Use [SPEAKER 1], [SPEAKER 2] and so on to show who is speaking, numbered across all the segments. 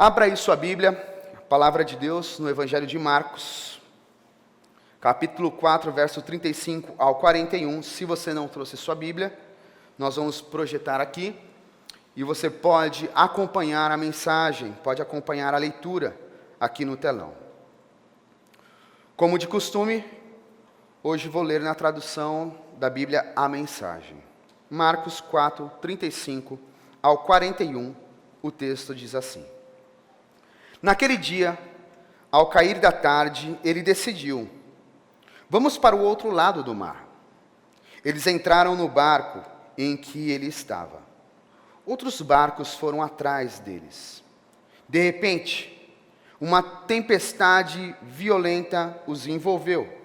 [SPEAKER 1] Abra aí sua Bíblia, a palavra de Deus no Evangelho de Marcos, capítulo 4, verso 35 ao 41. Se você não trouxe sua Bíblia, nós vamos projetar aqui e você pode acompanhar a mensagem, pode acompanhar a leitura aqui no telão. Como de costume, hoje vou ler na tradução da Bíblia a mensagem. Marcos 4, 35 ao 41, o texto diz assim: Naquele dia, ao cair da tarde, ele decidiu: vamos para o outro lado do mar. Eles entraram no barco em que ele estava. Outros barcos foram atrás deles. De repente, uma tempestade violenta os envolveu.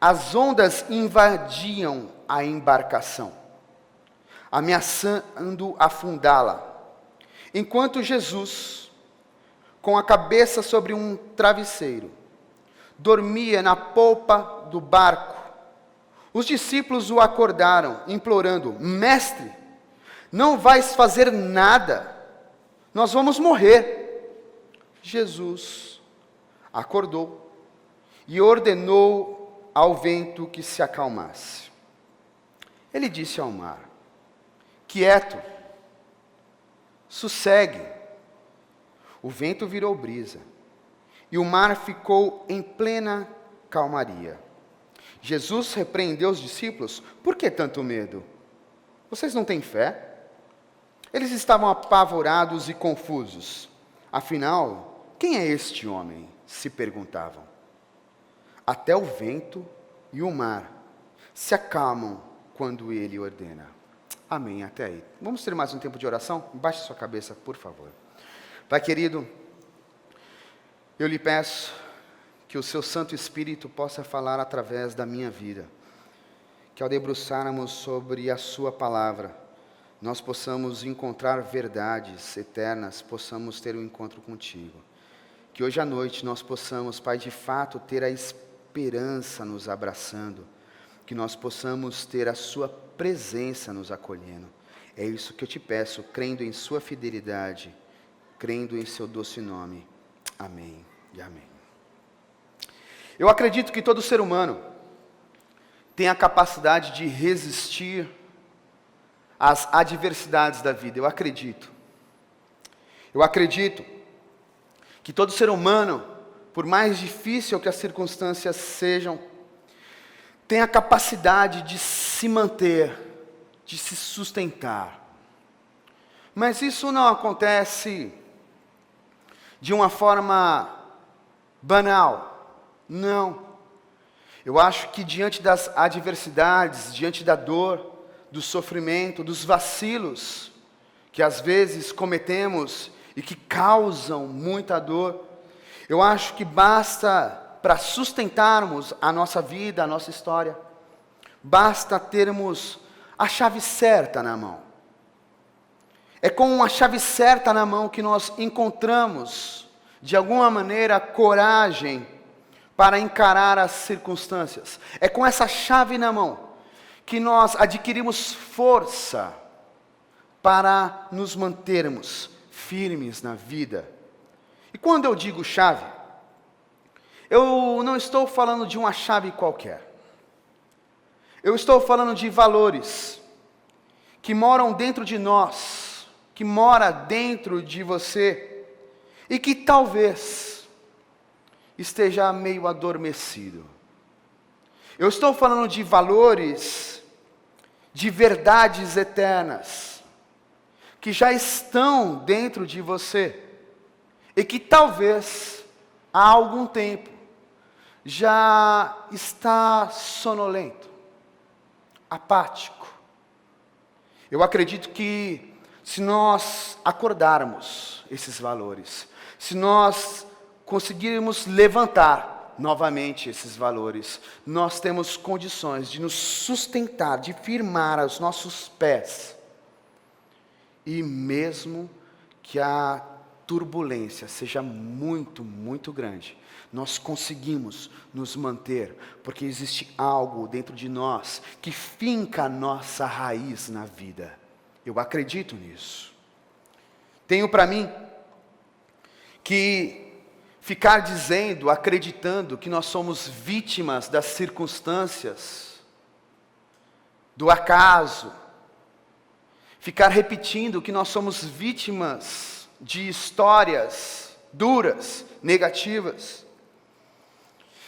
[SPEAKER 1] As ondas invadiam a embarcação, ameaçando afundá-la. Enquanto Jesus, com a cabeça sobre um travesseiro, dormia na polpa do barco, os discípulos o acordaram, implorando: Mestre, não vais fazer nada, nós vamos morrer. Jesus acordou e ordenou ao vento que se acalmasse. Ele disse ao mar: Quieto, sossegue. O vento virou brisa, e o mar ficou em plena calmaria. Jesus repreendeu os discípulos: Por que tanto medo? Vocês não têm fé? Eles estavam apavorados e confusos. Afinal, quem é este homem? Se perguntavam. Até o vento e o mar se acalmam quando ele ordena. Amém, até aí. Vamos ter mais um tempo de oração? Baixe sua cabeça, por favor. Pai querido, eu lhe peço que o seu Santo Espírito possa falar através da minha vida, que ao debruçarmos sobre a sua palavra, nós possamos encontrar verdades eternas, possamos ter um encontro contigo. Que hoje à noite nós possamos, Pai, de fato ter a esperança nos abraçando, que nós possamos ter a sua presença nos acolhendo. É isso que eu te peço, crendo em sua fidelidade, crendo em seu doce nome. Amém e amém. Eu acredito que todo ser humano tem a capacidade de resistir às adversidades da vida. Eu acredito que todo ser humano, por mais difícil que as circunstâncias sejam, tem a capacidade de se manter, de se sustentar. Mas isso não acontece de uma forma banal. Não. Eu acho que diante das adversidades, diante da dor, do sofrimento, dos vacilos que às vezes cometemos e que causam muita dor, eu acho que basta, para sustentarmos a nossa vida, a nossa história, basta termos a chave certa na mão. É com a chave certa na mão que nós encontramos, de alguma maneira, coragem para encarar as circunstâncias. É com essa chave na mão que nós adquirimos força para nos mantermos firmes na vida. E quando eu digo chave, eu não estou falando de uma chave qualquer. Eu estou falando de valores que moram dentro de nós, que mora dentro de você e que talvez esteja meio adormecido. Eu estou falando de valores, de verdades eternas, que já estão dentro de você e que talvez há algum tempo já está sonolento, apático. Eu acredito que se nós acordarmos esses valores, se nós conseguirmos levantar novamente esses valores, nós temos condições de nos sustentar, de firmar os nossos pés. E mesmo que a turbulência seja muito, muito grande, nós conseguimos nos manter, porque existe algo dentro de nós que finca a nossa raiz na vida. Eu acredito nisso. Tenho para mim que ficar dizendo, acreditando que nós somos vítimas das circunstâncias, do acaso, ficar repetindo que nós somos vítimas de histórias duras, negativas,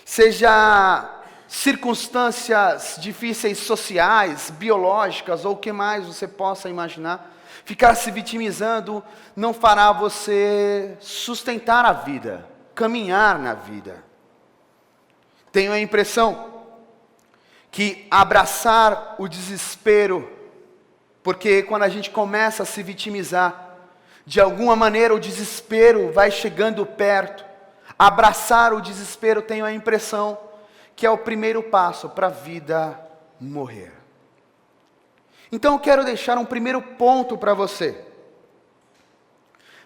[SPEAKER 1] seja circunstâncias difíceis sociais, biológicas ou o que mais você possa imaginar, ficar se vitimizando não fará você sustentar a vida, caminhar na vida. Tenho a impressão que abraçar o desespero, porque quando a gente começa a se vitimizar, de alguma maneira o desespero vai chegando perto. Abraçar o desespero, tenho a impressão que é o primeiro passo para a vida morrer. Então eu quero deixar um primeiro ponto para você.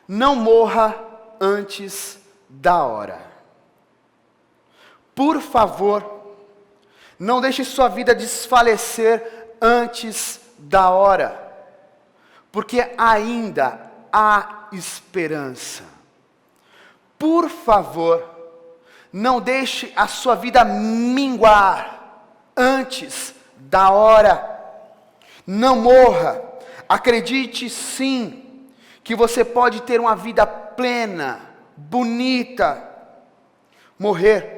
[SPEAKER 1] Não morra antes da hora. Por favor, não deixe sua vida desfalecer antes da hora, porque ainda há esperança. Por favor, não deixe a sua vida minguar antes da hora. Não morra. Acredite sim que você pode ter uma vida plena, bonita. Morrer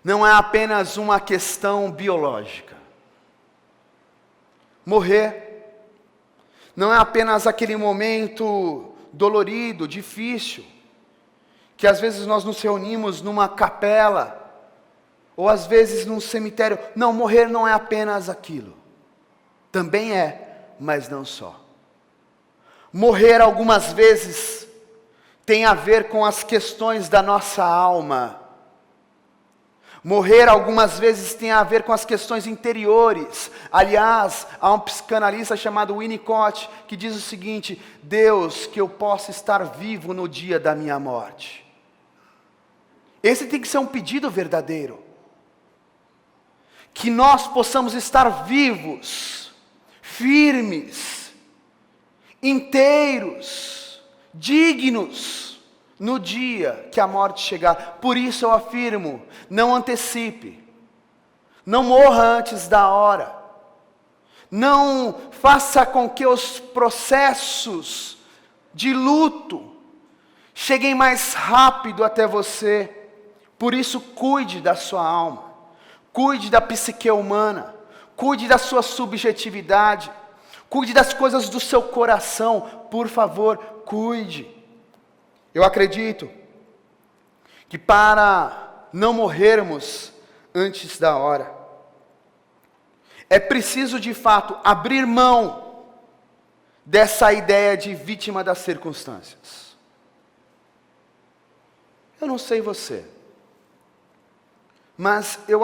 [SPEAKER 1] não é apenas uma questão biológica. Morrer não é apenas aquele momento dolorido, difícil, que às vezes nós nos reunimos numa capela, ou às vezes num cemitério. Não, morrer não é apenas aquilo. Também é, mas não só. Morrer algumas vezes tem a ver com as questões da nossa alma. Morrer algumas vezes tem a ver com as questões interiores. Aliás, há um psicanalista chamado Winnicott que diz o seguinte: Deus, que eu possa estar vivo no dia da minha morte. Esse tem que ser um pedido verdadeiro. Que nós possamos estar vivos, firmes, inteiros, dignos, no dia que a morte chegar. Por isso eu afirmo, não antecipe. Não morra antes da hora. Não faça com que os processos de luto cheguem mais rápido até você. Por isso, cuide da sua alma, cuide da psique humana, cuide da sua subjetividade, cuide das coisas do seu coração, por favor, cuide. Eu acredito que para não morrermos antes da hora, é preciso de fato abrir mão dessa ideia de vítima das circunstâncias. Eu não sei você, mas eu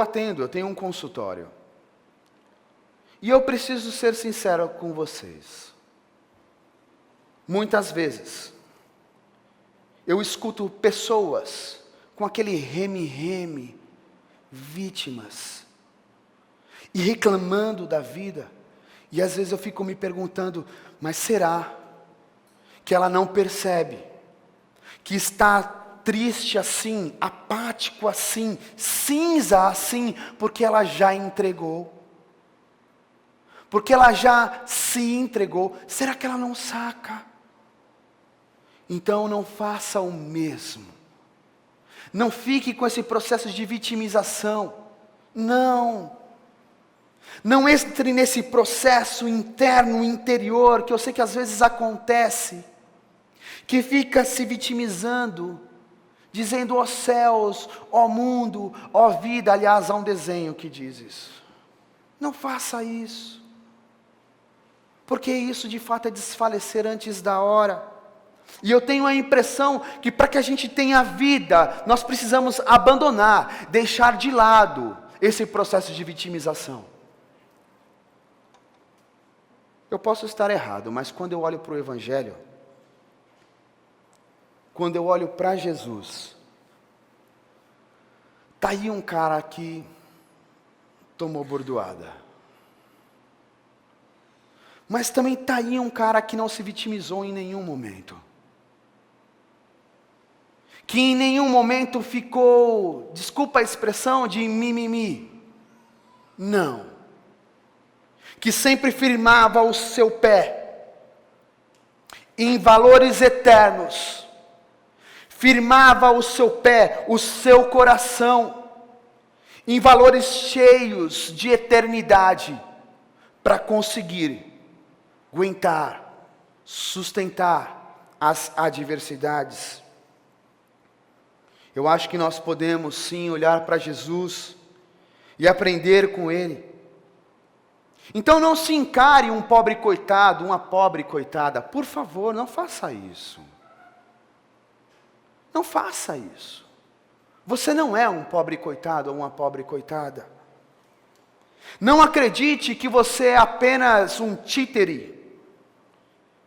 [SPEAKER 1] tenho um consultório. E eu preciso ser sincero com vocês. Muitas vezes, eu escuto pessoas com aquele reme-reme, vítimas, e reclamando da vida. E às vezes eu fico me perguntando, mas será que ela não percebe que está triste assim, apático assim, cinza assim, porque ela já entregou? Porque ela já se entregou. Será que ela não saca? Então não faça o mesmo. Não fique com esse processo de vitimização. Não entre nesse processo interno, interior, que eu sei que às vezes acontece, que fica se vitimizando, dizendo: ó céus, ó mundo, ó vida. Aliás, há um desenho que diz isso. Não faça isso, porque isso de fato é desfalecer antes da hora. E eu tenho a impressão que para que a gente tenha vida, nós precisamos abandonar, deixar de lado esse processo de vitimização. Eu posso estar errado, mas quando eu olho para o Evangelho, quando eu olho para Jesus, está aí um cara que tomou bordoada. Mas também está aí um cara que não se vitimizou em nenhum momento. que em nenhum momento ficou, desculpa a expressão, de mimimi. Não. Que sempre firmava o seu pé em valores eternos. Firmava o seu pé, o seu coração, em valores cheios de eternidade, para conseguir aguentar, sustentar as adversidades. Eu acho que nós podemos sim olhar para Jesus e aprender com Ele. Então não se encare um pobre coitado, uma pobre coitada. Por favor, não faça isso. Não faça isso. Você não é um pobre coitado ou uma pobre coitada. Não acredite que você é apenas um títere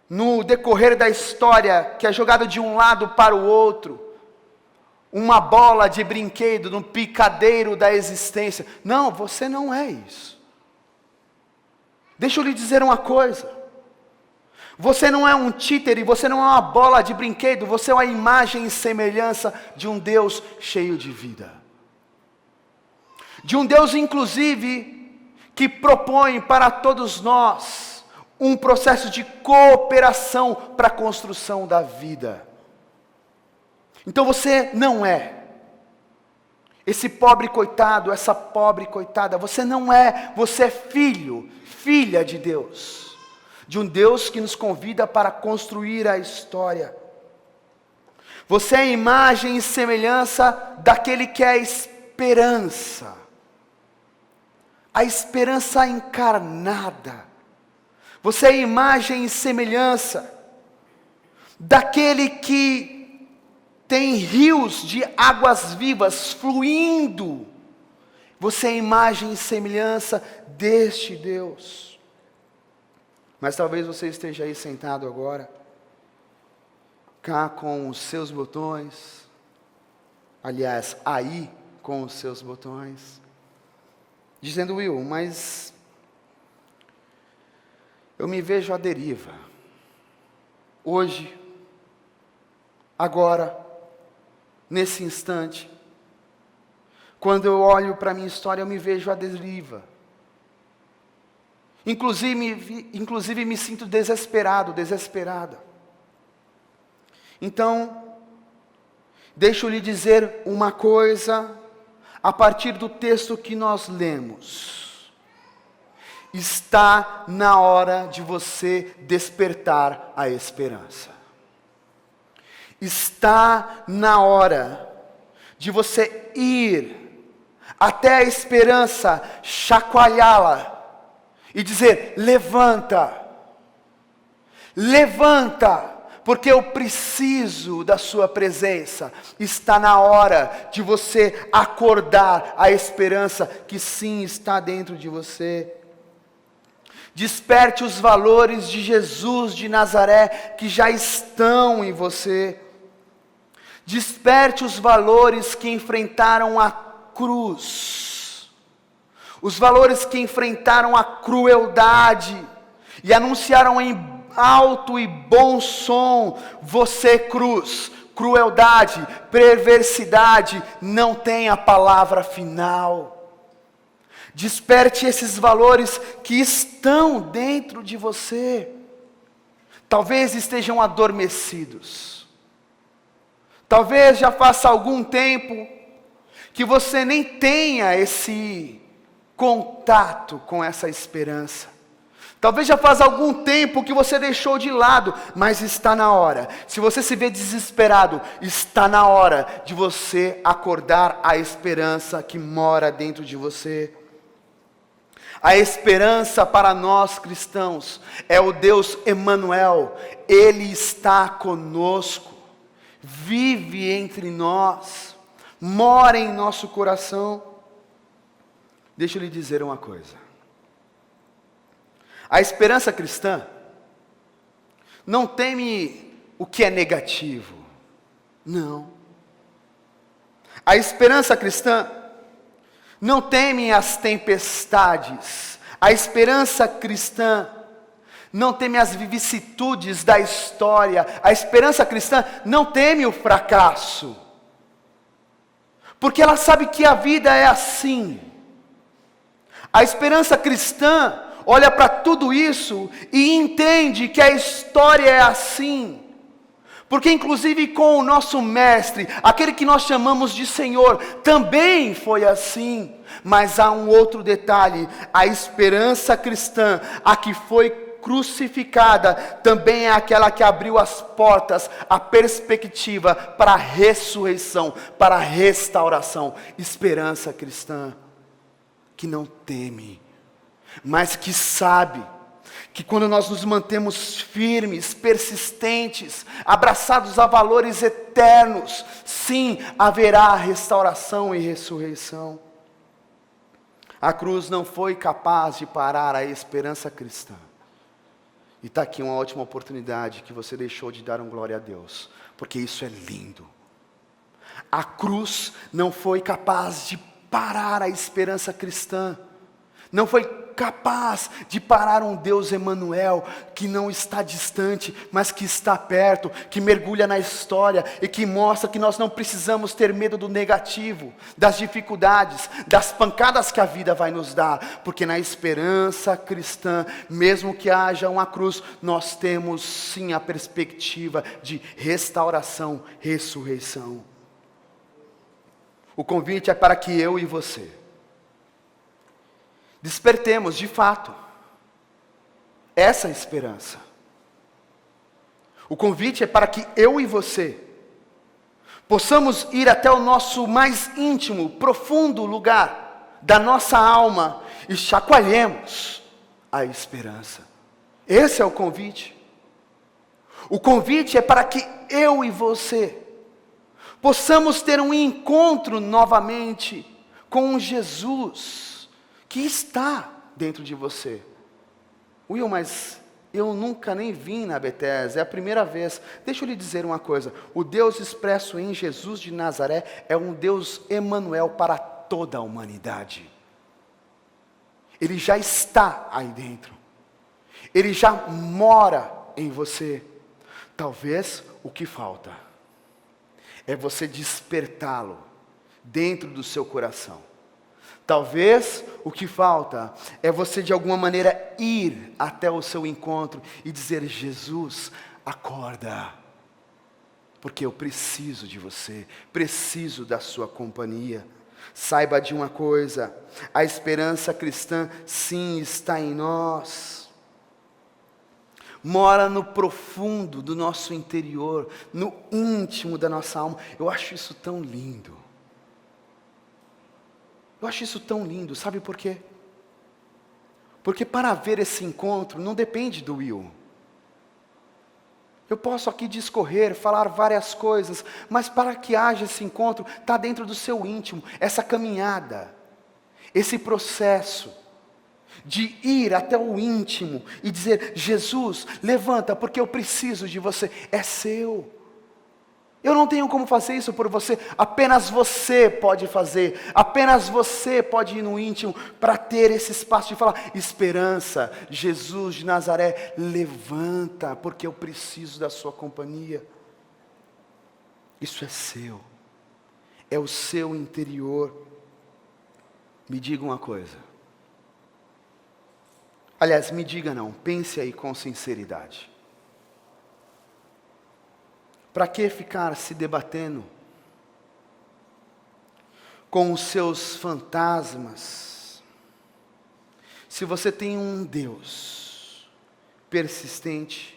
[SPEAKER 1] no decorrer da história, que é jogado de um lado para o outro, uma bola de brinquedo no picadeiro da existência. Não, você não é isso. Deixa eu lhe dizer uma coisa. Você não é um títere, você não é uma bola de brinquedo, você é uma imagem e semelhança de um Deus cheio de vida. De um Deus, inclusive, que propõe para todos nós um processo de cooperação para a construção da vida. Então você não é esse pobre coitado, essa pobre coitada. Você não é, você é filho, filha de Deus. De um Deus que nos convida para construir a história. Você é a imagem e semelhança daquele que é a esperança. A esperança encarnada. Você é a imagem e semelhança daquele que tem rios de águas vivas fluindo. Você é a imagem e semelhança deste Deus. Mas talvez você esteja aí sentado agora, cá com os seus botões, aliás, aí com os seus botões, dizendo: Will, mas eu me vejo à deriva, hoje, agora, nesse instante, quando eu olho para a minha história, eu me vejo à deriva. Inclusive me sinto desesperado, desesperada. Então, deixa eu lhe dizer uma coisa, a partir do texto que nós lemos. Está na hora de você despertar a esperança. Está na hora de você ir até a esperança, chacoalhá-la, e dizer: levanta, levanta, porque eu preciso da sua presença. Está na hora de você acordar a esperança que sim está dentro de você. Desperte os valores de Jesus de Nazaré que já estão em você. Desperte os valores que enfrentaram a cruz. Os valores que enfrentaram a crueldade e anunciaram em alto e bom som: você, cruz, crueldade, perversidade, não tem a palavra final. Desperte esses valores que estão dentro de você. Talvez estejam adormecidos. Talvez já faça algum tempo que você nem tenha esse contato com essa esperança. Talvez já faz algum tempo que você deixou de lado, mas está na hora. Se você se vê desesperado, está na hora de você acordar a esperança que mora dentro de você. A esperança para nós cristãos é o Deus Emanuel. Ele está conosco, vive entre nós, mora em nosso coração. Deixa eu lhe dizer uma coisa. A esperança cristã não teme o que é negativo. Não. A esperança cristã não teme as tempestades. A esperança cristã não teme as vicissitudes da história. A esperança cristã não teme o fracasso. porque ela sabe que a vida é assim. A esperança cristã olha para tudo isso e entende que a história é assim. Porque inclusive com o nosso mestre, aquele que nós chamamos de Senhor, também foi assim. Mas há um outro detalhe: a esperança cristã, a que foi crucificada, também é aquela que abriu as portas, a perspectiva para a ressurreição, para a restauração. Esperança cristã que não teme, mas que sabe que quando nós nos mantemos firmes, persistentes, abraçados a valores eternos, sim, haverá restauração e ressurreição. A cruz não foi capaz de parar a esperança cristã. E está aqui uma ótima oportunidade que você deixou de dar um glória a Deus, porque isso é lindo. A cruz não foi capaz de parar a esperança cristã. Não foi capaz de parar um Deus Emanuel, que não está distante, mas que está perto, que mergulha na história e que mostra que nós não precisamos ter medo do negativo, das dificuldades, das pancadas que a vida vai nos dar, porque na esperança cristã, mesmo que haja uma cruz, nós temos sim a perspectiva de restauração, ressurreição. O convite é para que eu e você despertemos de fato essa esperança. O convite é para que eu e você possamos ir até o nosso mais íntimo, profundo lugar da nossa alma e chacoalhemos a esperança. Esse é o convite. O convite é para que eu e você possamos ter um encontro novamente com Jesus que está dentro de você. Will, mas eu nunca nem vim na Bethesda, é a primeira vez. Deixa eu lhe dizer uma coisa: o Deus expresso em Jesus de Nazaré é um Deus Emanuel para toda a humanidade. Ele já está aí dentro. Ele já mora em você. Talvez o que falta é você despertá-lo dentro do seu coração. Talvez o que falta é você de alguma maneira ir até o seu encontro e dizer: Jesus, acorda, porque eu preciso de você, preciso da sua companhia. Saiba de uma coisa: a esperança cristã sim está em nós. Mora no profundo do nosso interior, no íntimo da nossa alma. Eu acho isso tão lindo. Eu acho isso tão lindo, sabe por quê? Porque para haver esse encontro não depende do Will. Eu posso aqui discorrer, falar várias coisas, mas para que haja esse encontro, está dentro do seu íntimo, essa caminhada, esse processo de ir até o íntimo e dizer: Jesus, levanta, porque eu preciso de você, é seu. Eu não tenho como fazer isso por você, apenas você pode fazer, apenas você pode ir no íntimo para ter esse espaço de falar: esperança, Jesus de Nazaré, levanta, porque eu preciso da sua companhia. Isso é seu, é o seu interior. Me diga uma coisa, aliás, me diga não, pense aí com sinceridade. Para que ficar se debatendo com os seus fantasmas, se você tem um Deus persistente,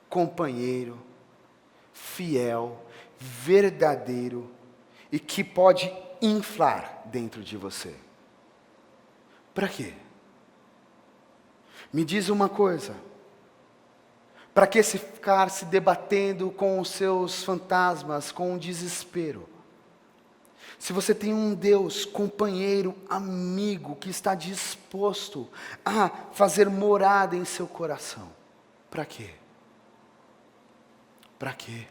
[SPEAKER 1] companheiro, fiel, verdadeiro e que pode inflar dentro de você? Para quê? Me diz uma coisa: para que ficar se debatendo com os seus fantasmas, com o desespero? Se você tem um Deus, companheiro, amigo, que está disposto a fazer morada em seu coração, para quê? Para quê?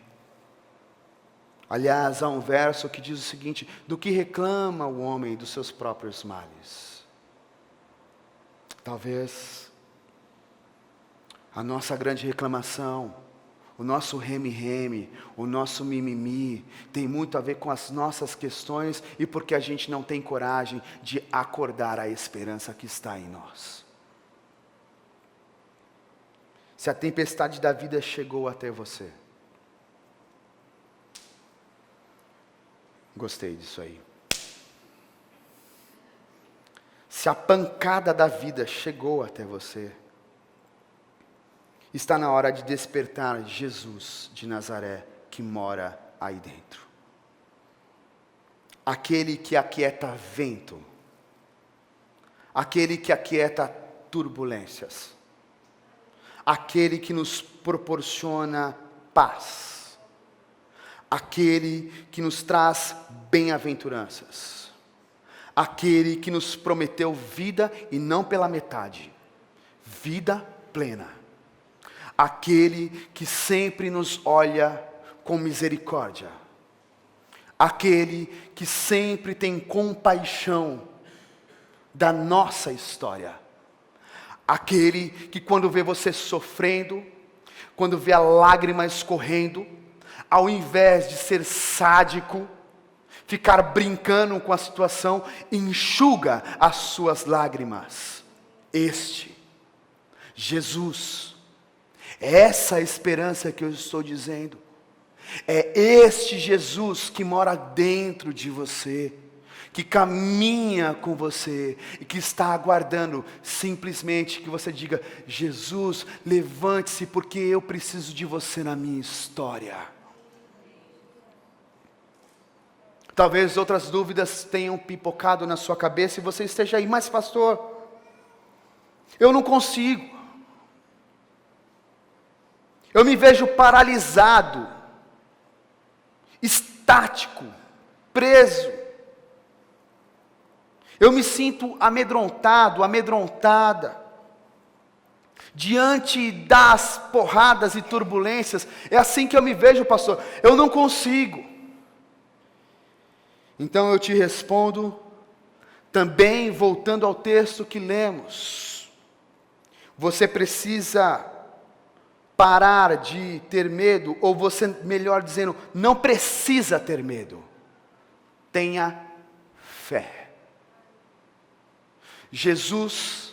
[SPEAKER 1] Aliás, há um verso que diz o seguinte: do que reclama o homem dos seus próprios males? Talvez a nossa grande reclamação, o nosso reme-reme, o nosso mimimi, tem muito a ver com as nossas questões e porque a gente não tem coragem de acordar a esperança que está em nós. Se a tempestade da vida chegou até você, gostei disso aí. Se a pancada da vida chegou até você, está na hora de despertar Jesus de Nazaré que mora aí dentro. Aquele que aquieta vento, aquele que aquieta turbulências, aquele que nos proporciona paz, aquele que nos traz bem-aventuranças, aquele que nos prometeu vida e não pela metade, vida plena, aquele que sempre nos olha com misericórdia, aquele que sempre tem compaixão da nossa história, aquele que quando vê você sofrendo, quando vê a lágrima escorrendo, ao invés de ser sádico, ficar brincando com a situação, enxuga as suas lágrimas. Este, Jesus, é essa a esperança que eu estou dizendo. É este Jesus que mora dentro de você, que caminha com você e que está aguardando simplesmente que você diga: Jesus, levante-se porque eu preciso de você na minha história. Talvez outras dúvidas tenham pipocado na sua cabeça e você esteja aí: mas pastor, eu não consigo. Eu me vejo paralisado, estático, preso. Eu me sinto amedrontado, amedrontada, diante das porradas e turbulências. É assim que eu me vejo, pastor. Eu não consigo. Então eu te respondo, também voltando ao texto que lemos. Você precisa parar de ter medo, ou você, melhor dizendo, não precisa ter medo. Tenha fé. Jesus,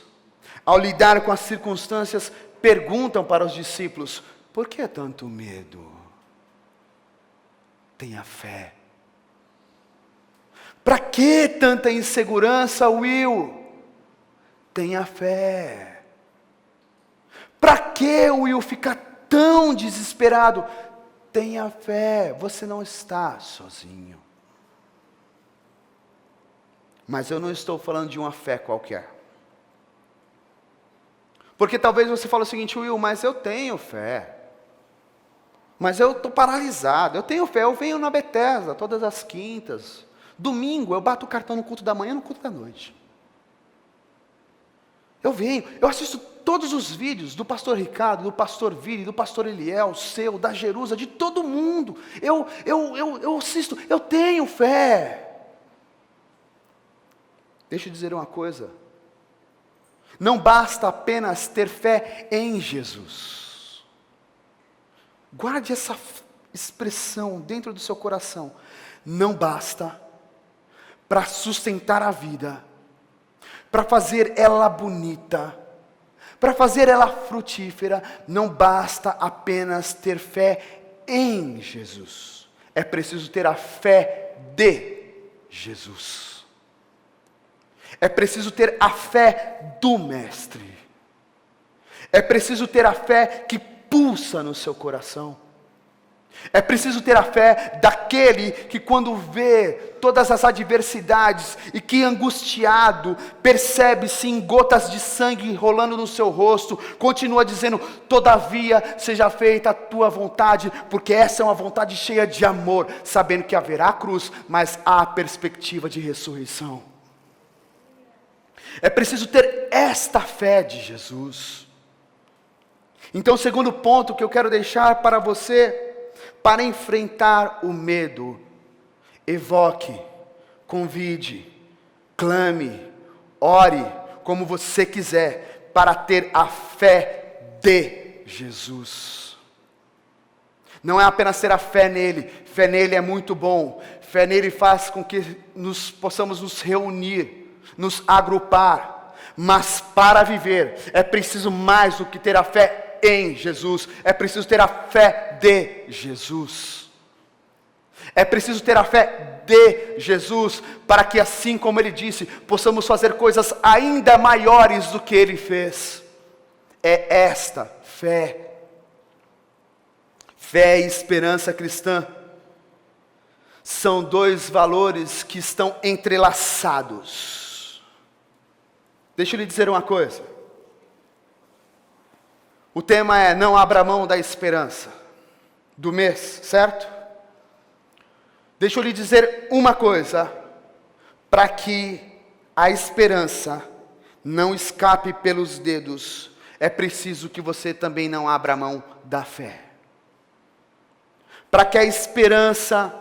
[SPEAKER 1] ao lidar com as circunstâncias, perguntam para os discípulos: por que tanto medo? Tenha fé. Para que tanta insegurança, Will? Tenha fé. Para que, Will, ficar tão desesperado? Tenha fé, você não está sozinho. Mas eu não estou falando de uma fé qualquer. Porque talvez você fale o seguinte: Will, mas eu tenho fé. Mas eu estou paralisado. Eu tenho fé, eu venho na Bethesda todas as quintas. Domingo eu bato o cartão no culto da manhã e no culto da noite. Eu venho, eu assisto todos os vídeos do pastor Ricardo, do pastor Vini, do pastor Eliel, seu, da Jerusa, de todo mundo. Eu assisto, eu tenho fé. Deixa eu dizer uma coisa. Não basta apenas ter fé em Jesus. Guarde essa expressão dentro do seu coração. Não basta para sustentar a vida, para fazer ela bonita, para fazer ela frutífera, não basta apenas ter fé em Jesus. É preciso ter a fé de Jesus. É preciso ter a fé do Mestre. É preciso ter a fé que pulsa no seu coração. É preciso ter a fé daquele que, quando vê todas as adversidades e que, angustiado, percebe-se em gotas de sangue rolando no seu rosto, continua dizendo: todavia seja feita a tua vontade, porque essa é uma vontade cheia de amor, sabendo que haverá cruz, mas há perspectiva de ressurreição. É preciso ter esta fé de Jesus. Então, o segundo ponto que eu quero deixar para você: para enfrentar o medo, evoque, convide, clame, ore, como você quiser, para ter a fé de Jesus. Não é apenas ter a fé nele é muito bom. Fé nele faz com que possamos nos reunir, nos agrupar. Mas para viver é preciso mais do que ter a fé em Jesus. É preciso ter a fé de Jesus. É preciso ter a fé de Jesus, para que assim como Ele disse, possamos fazer coisas ainda maiores do que Ele fez. É esta fé. Fé e esperança cristã são dois valores que estão entrelaçados. Deixa eu lhe dizer uma coisa. O tema é: não abra mão da esperança do mês, certo? Deixa eu lhe dizer uma coisa, para que a esperança não escape pelos dedos, é preciso que você também não abra mão da fé. Para que a esperança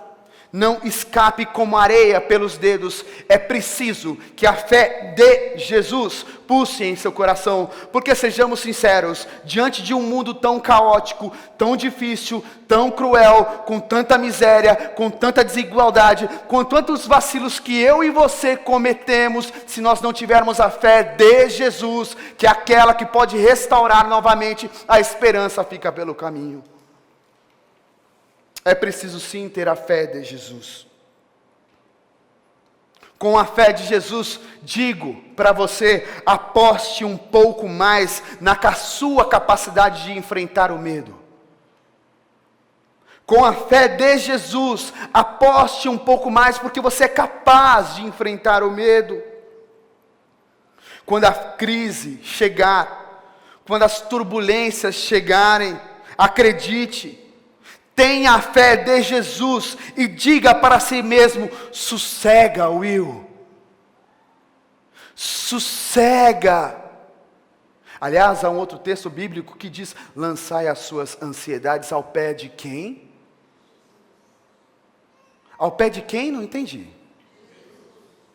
[SPEAKER 1] não escape como areia pelos dedos, é preciso que a fé de Jesus pulse em seu coração. Porque sejamos sinceros, diante de um mundo tão caótico, tão difícil, tão cruel, com tanta miséria, com tanta desigualdade, com tantos vacilos que eu e você cometemos, se nós não tivermos a fé de Jesus, que é aquela que pode restaurar novamente, a esperança fica pelo caminho. É preciso sim ter a fé de Jesus. Com a fé de Jesus, digo para você, aposte um pouco mais na sua capacidade de enfrentar o medo. Com a fé de Jesus, aposte um pouco mais, porque você é capaz de enfrentar o medo. Quando a crise chegar, quando as turbulências chegarem, acredite, tenha a fé de Jesus e diga para si mesmo: sossega, Will. Sossega. Aliás, há um outro texto bíblico que diz: lançai as suas ansiedades ao pé de quem? Ao pé de quem? Não entendi.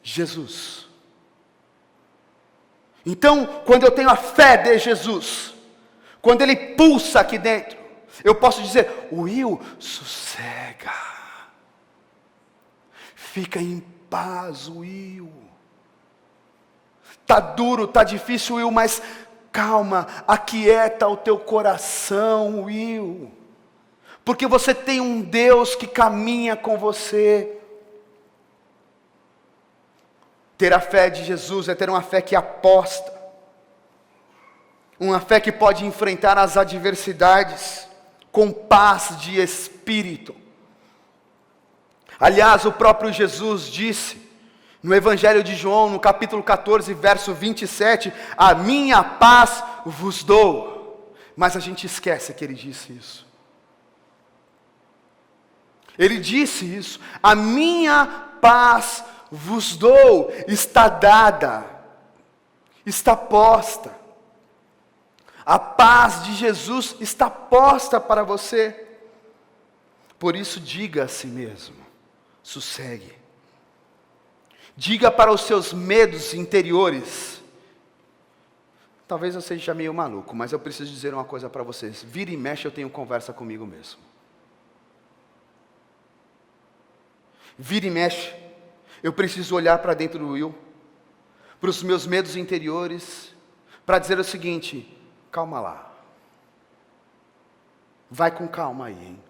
[SPEAKER 1] Jesus. Então, quando eu tenho a fé de Jesus, quando Ele pulsa aqui dentro, eu posso dizer: Will, sossega. Fica em paz, Will. Está duro, está difícil, Will, mas calma, aquieta o teu coração, Will. Porque você tem um Deus que caminha com você. Ter a fé de Jesus é ter uma fé que aposta. Uma fé que pode enfrentar as adversidades com paz de espírito. Aliás, o próprio Jesus disse, no Evangelho de João, no capítulo 14, verso 27, a minha paz vos dou. Mas a gente esquece que Ele disse isso. Ele disse isso, a minha paz vos dou, está dada, está posta. A paz de Jesus está posta para você. Por isso diga a si mesmo, sossegue. Diga para os seus medos interiores. Talvez eu seja meio maluco, mas eu preciso dizer uma coisa para vocês. Vira e mexe, eu tenho conversa comigo mesmo. Vira e mexe, eu preciso olhar para dentro do Will, para os meus medos interiores, para dizer o seguinte: calma lá. Vai com calma aí, hein?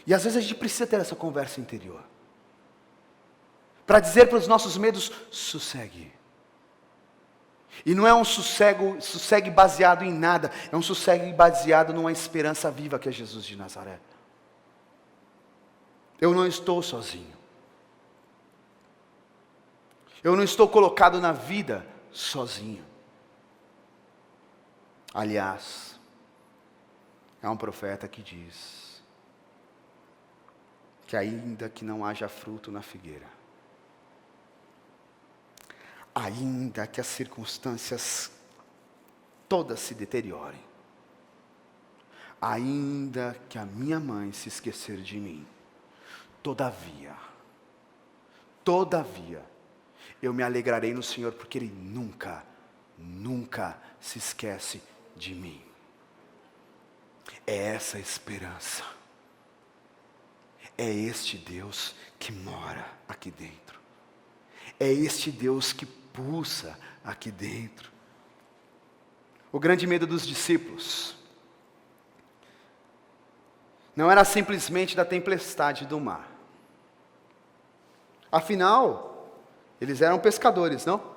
[SPEAKER 1] E às vezes a gente precisa ter essa conversa interior. Para dizer para os nossos medos: sossegue. E não é um sossegue baseado em nada. É um sossegue baseado numa esperança viva que é Jesus de Nazaré. Eu não estou sozinho. Eu não estou colocado na vida sozinho. Aliás, há um profeta que diz que ainda que não haja fruto na figueira, ainda que as circunstâncias todas se deteriorem, ainda que a minha mãe se esquecer de mim, todavia, eu me alegrarei no Senhor, porque Ele nunca se esquece de mim. É essa a esperança. É este Deus que mora aqui dentro. É este Deus que pulsa aqui dentro. O grande medo dos discípulos não era simplesmente da tempestade do mar. Afinal, eles eram pescadores, não?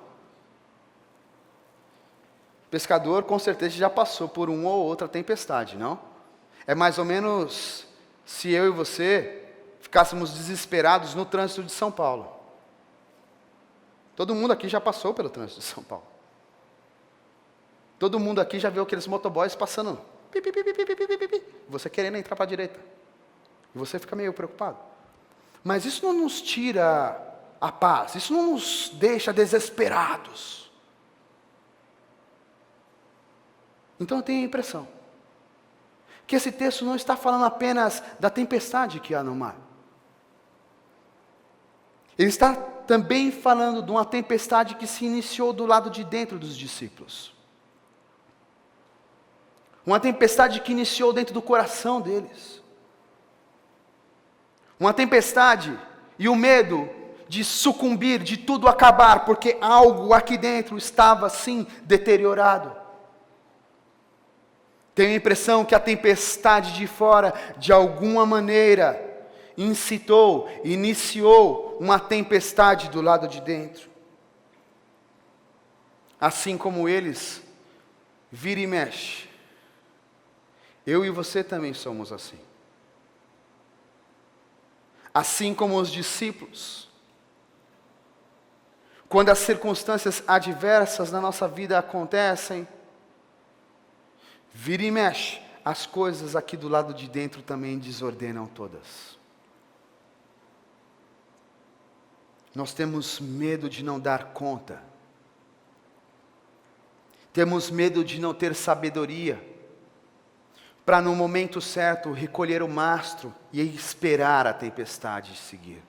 [SPEAKER 1] Pescador com certeza já passou por uma ou outra tempestade, não? É mais ou menos se eu e você ficássemos desesperados no trânsito de São Paulo. Todo mundo aqui já passou pelo trânsito de São Paulo. Todo mundo aqui já viu aqueles motoboys passando. Pi, pi, pi, pi, pi, pi, pi, pi, você querendo entrar para a direita. E você fica meio preocupado. Mas isso não nos tira a paz. Isso não nos deixa desesperados. Então eu tenho a impressão que esse texto não está falando apenas da tempestade que há no mar. Ele está também falando de uma tempestade que se iniciou do lado de dentro dos discípulos. Uma tempestade que iniciou dentro do coração deles. Uma tempestade e o medo de sucumbir, de tudo acabar, porque algo aqui dentro estava assim deteriorado. Tenho a impressão que a tempestade de fora, de alguma maneira, iniciou uma tempestade do lado de dentro. Assim como eles, vira e mexe. Eu e você também somos assim. Assim como os discípulos. Quando as circunstâncias adversas na nossa vida acontecem, vira e mexe, as coisas aqui do lado de dentro também desordenam todas. Nós temos medo de não dar conta. Temos medo de não ter sabedoria para no momento certo recolher o mastro e esperar a tempestade seguir.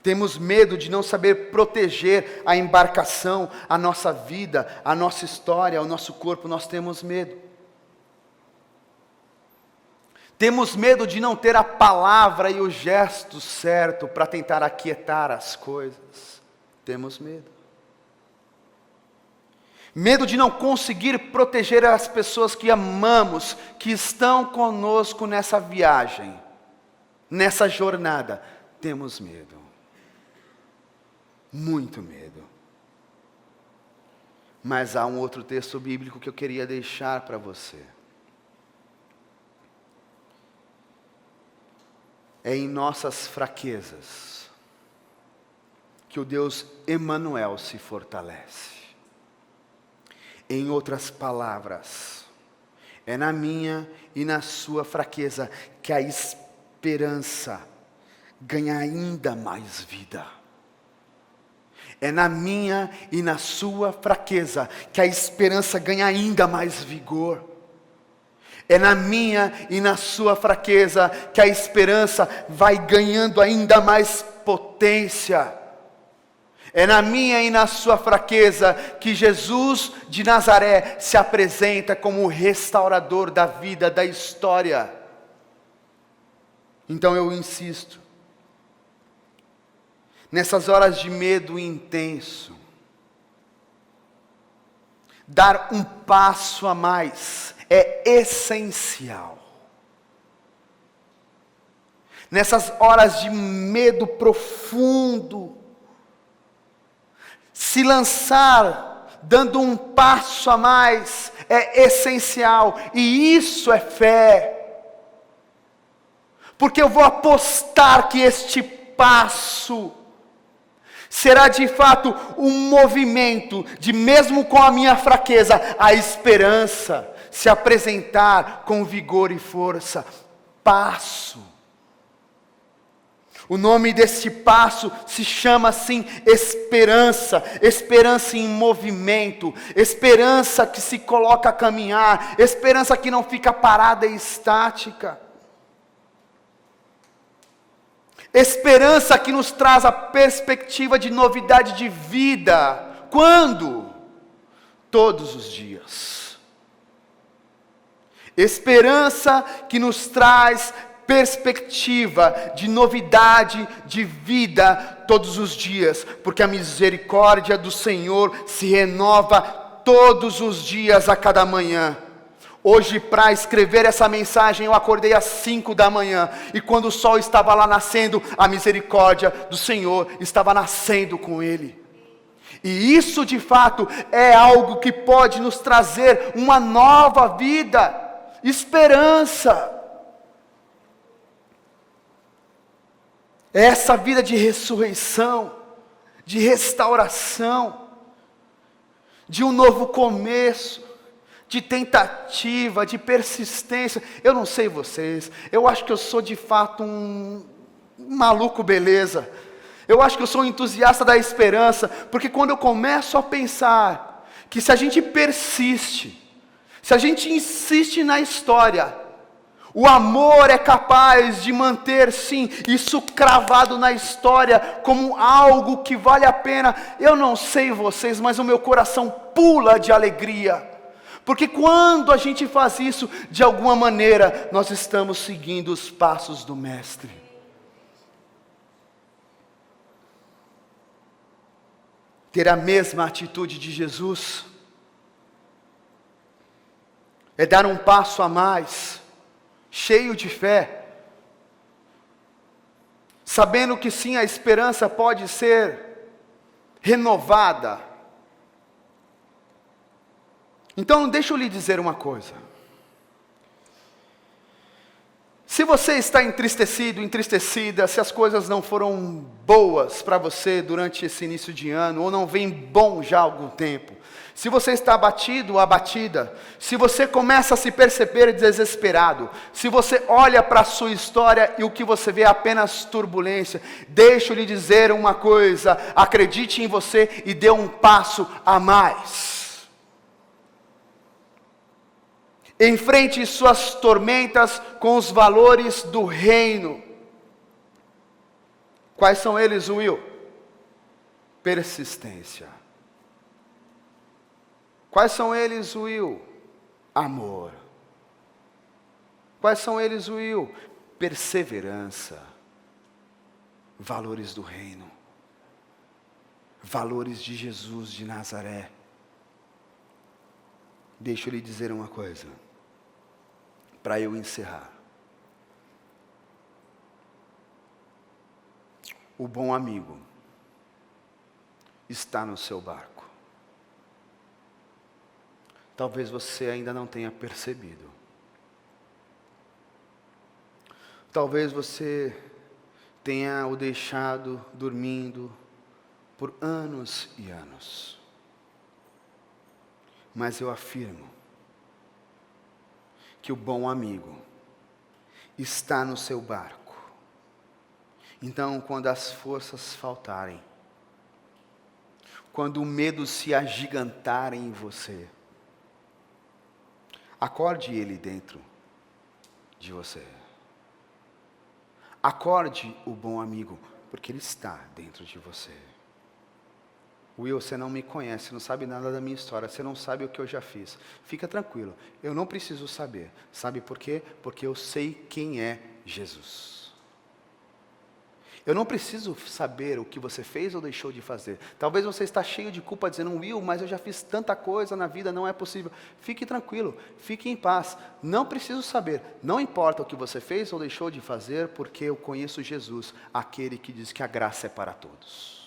[SPEAKER 1] Temos medo de não saber proteger a embarcação, a nossa vida, a nossa história, o nosso corpo. Nós temos medo. Temos medo de não ter a palavra e o gesto certo para tentar aquietar as coisas. Temos medo. Medo de não conseguir proteger as pessoas que amamos, que estão conosco nessa viagem, nessa jornada. Temos medo. Muito medo. Mas há um outro texto bíblico que eu queria deixar para você. É em nossas fraquezas que o Deus Emanuel se fortalece. Em outras palavras, é na minha e na sua fraqueza que a esperança ganha ainda mais vida. É na minha e na sua fraqueza que a esperança ganha ainda mais vigor. É na minha e na sua fraqueza que a esperança vai ganhando ainda mais potência. É na minha e na sua fraqueza que Jesus de Nazaré se apresenta como o restaurador da vida, da história. Então eu insisto. Nessas horas de medo intenso, dar um passo a mais é essencial. Nessas horas de medo profundo, se lançar, dando um passo a mais, é essencial. E isso é fé. Porque eu vou apostar que este passo será de fato um movimento de, mesmo com a minha fraqueza, a esperança se apresentar com vigor e força. Passo. O nome deste passo se chama assim esperança. Esperança em movimento. Esperança que se coloca a caminhar. Esperança que não fica parada e estática. Esperança que nos traz a perspectiva de novidade de vida. Quando? Todos os dias. Esperança que nos traz perspectiva de novidade de vida todos os dias, porque a misericórdia do Senhor se renova todos os dias, a cada manhã. Hoje, para escrever essa mensagem, eu acordei às 5 da manhã, e quando o sol estava lá nascendo, a misericórdia do Senhor estava nascendo com ele. E isso de fato é algo que pode nos trazer uma nova vida, esperança. Essa vida de ressurreição, de restauração, de um novo começo, de tentativa, de persistência. Eu não sei vocês, eu acho que eu sou de fato um maluco beleza. Eu acho que eu sou um entusiasta da esperança, porque quando eu começo a pensar que se a gente persiste, se a gente insiste na história, o amor é capaz de manter, sim, isso cravado na história como algo que vale a pena. Eu não sei vocês, mas o meu coração pula de alegria. Porque quando a gente faz isso, de alguma maneira, nós estamos seguindo os passos do Mestre. Ter a mesma atitude de Jesus é dar um passo a mais, cheio de fé, sabendo que sim, a esperança pode ser renovada. Então, deixa eu lhe dizer uma coisa. Se você está entristecido, entristecida, se as coisas não foram boas para você durante esse início de ano, ou não vem bom já há algum tempo, se você está abatido ou abatida, se você começa a se perceber desesperado, se você olha para a sua história e o que você vê é apenas turbulência, deixa eu lhe dizer uma coisa: acredite em você e dê um passo a mais. Enfrente suas tormentas com os valores do reino. Quais são eles, Will? Persistência. Quais são eles, Will? Amor. Quais são eles, Will? Perseverança. Valores do reino. Valores de Jesus de Nazaré. Deixa eu lhe dizer uma coisa, para eu encerrar. O bom amigo está no seu barco. Talvez você ainda não tenha percebido. Talvez você tenha o deixado dormindo por anos e anos. Mas eu afirmo que o bom amigo está no seu barco. Então, quando as forças faltarem, quando o medo se agigantar em você, acorde ele dentro de você. Acorde o bom amigo, porque ele está dentro de você. Will, você não me conhece, não sabe nada da minha história, você não sabe o que eu já fiz. Fica tranquilo, eu não preciso saber. Sabe por quê? Porque eu sei quem é Jesus. Eu não preciso saber o que você fez ou deixou de fazer. Talvez você está cheio de culpa dizendo: Will, mas eu já fiz tanta coisa na vida, não é possível. Fique tranquilo, fique em paz. Não preciso saber, não importa o que você fez ou deixou de fazer, porque eu conheço Jesus, aquele que diz que a graça é para todos.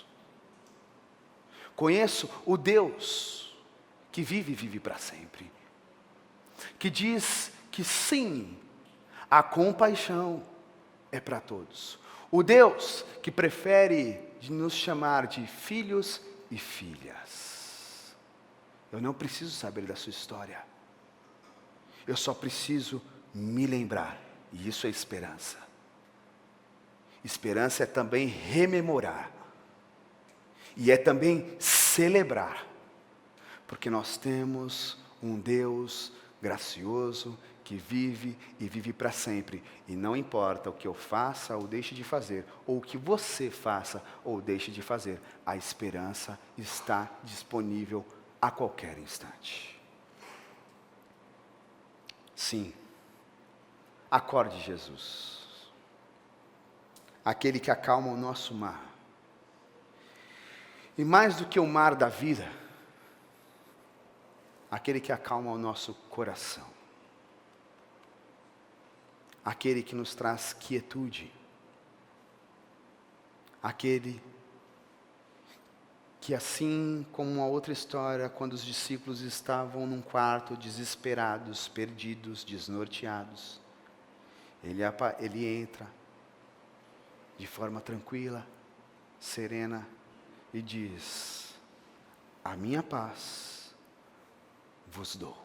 [SPEAKER 1] Conheço o Deus que vive e vive para sempre, que diz que sim, a compaixão é para todos. O Deus que prefere nos chamar de filhos e filhas. Eu não preciso saber da sua história, eu só preciso me lembrar, e isso é esperança. Esperança é também rememorar. E é também celebrar, porque nós temos um Deus gracioso que vive e vive para sempre. E não importa o que eu faça ou deixe de fazer, ou o que você faça ou deixe de fazer, a esperança está disponível a qualquer instante. Sim, acorde Jesus, aquele que acalma o nosso mar. E mais do que o mar da vida, aquele que acalma o nosso coração. Aquele que nos traz quietude. Aquele que, assim como uma outra história, quando os discípulos estavam num quarto desesperados, perdidos, desnorteados, ele entra de forma tranquila, serena e diz: a minha paz vos dou.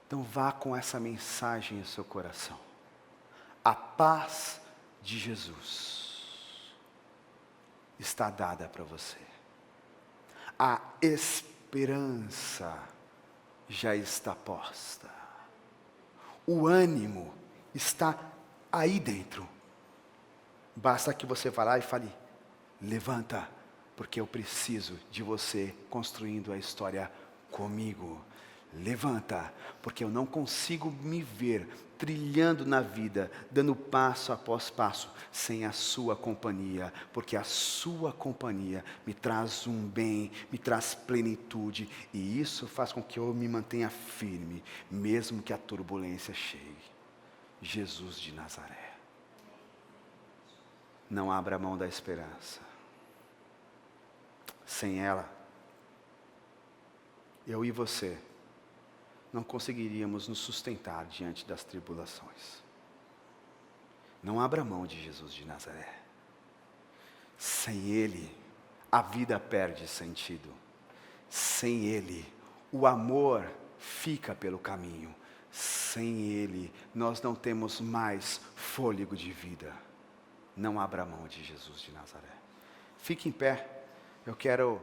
[SPEAKER 1] Então vá com essa mensagem em seu coração. A paz de Jesus está dada para você. A esperança já está posta. O ânimo está aí dentro. Basta que você vá lá e fale: levanta, porque eu preciso de você construindo a história comigo. Levanta, porque eu não consigo me ver trilhando na vida, dando passo após passo, sem a sua companhia, porque a sua companhia me traz um bem, me traz plenitude, e isso faz com que eu me mantenha firme, mesmo que a turbulência chegue. Jesus de Nazaré. Não abra mão da esperança. Sem ela, eu e você não conseguiríamos nos sustentar diante das tribulações. Não abra mão de Jesus de Nazaré. Sem Ele, a vida perde sentido. Sem Ele, o amor fica pelo caminho. Sem Ele, nós não temos mais fôlego de vida. Não abra mão de Jesus de Nazaré. Fique em pé. Eu quero